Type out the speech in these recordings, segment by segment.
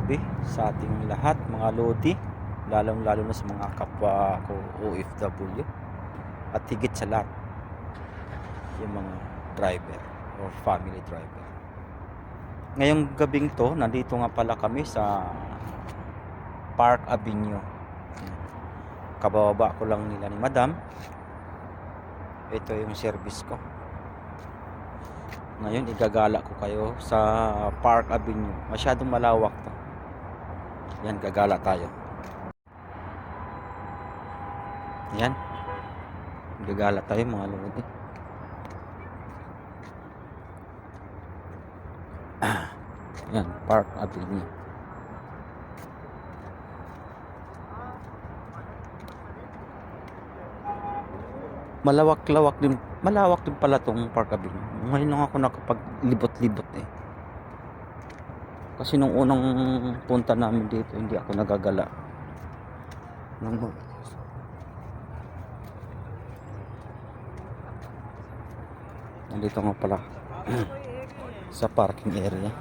gabi sa ating lahat mga lodi, lalong lalo na sa mga kapwa ko OFW at higit sa lahat yung mga driver or family driver. Ngayong gabing to, nandito nga pala kami sa Park Avenue. Kabababa ko lang nila ni Madam. Ito yung service ko. Ngayon igagala ko kayo sa Park Avenue. Masyadong malawak to. Yan, gagala tayo. Yan. Gagala tayo mga lodi. Yan, Park Avenue. Malawak din pala tong Park Avenue. Ngayon lang ako nakapaglibot-libot eh. Kasi nung unang punta namin dito, hindi ako nagagala. Nandito nga pala sa parking area.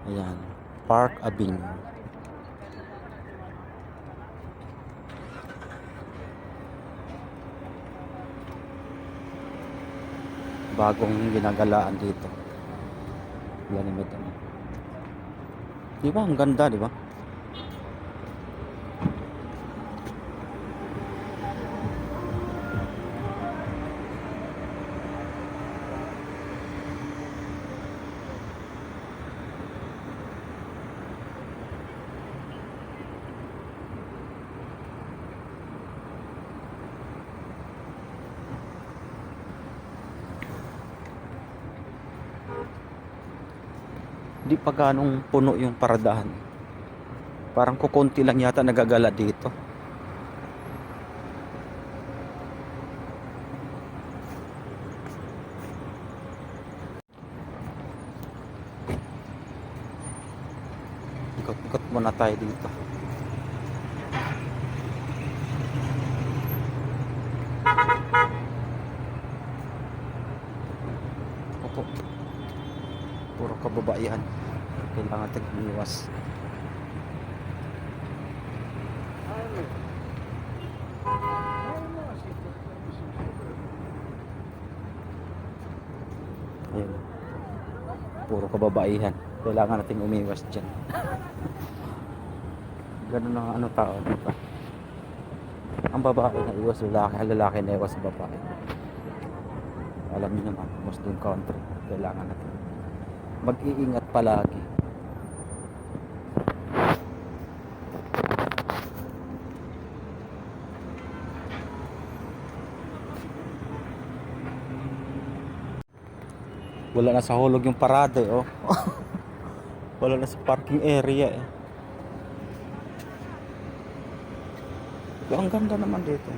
Ayan, Park Avenue. Bagong ginagalaan dito. Yan yung medyo. Di ba? Ang ganda, di ba? Di pa ganong puno yung paradahan. Parang kukunti lang yata nagagala dito. Ikot-ikot muna tayo dito. Opo. Puro kababaihan. Kailangan tag-iwas. Ayun. Puro kababaihan. Kailangan natin umiwas dyan. Ganun ang ano tao, diba? Ang babae na iwas lalaki, ang lalaki na iwas babae. Alam niyo naman, Muslim country. Kailangan natin mag-iingat palagi. Wala na sa hulog yung parada eh, oh. Wala na sa parking area eh. Pero ang ganda naman dito.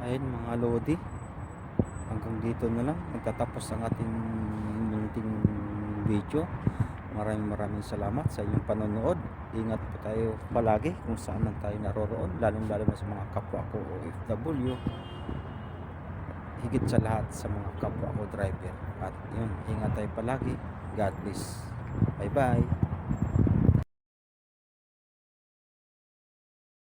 Ayun mga lodi, hanggang dito na lang nagtatapos ang ating munting video. Maraming salamat sa inyong panonood. Ingat po tayo palagi kung saan man tayo naroroon, lalong lalo na sa mga kapwa ko OFW, higit sa lahat sa mga kapwa ko driver. At yun, ingat tayo palagi. God bless. Bye bye.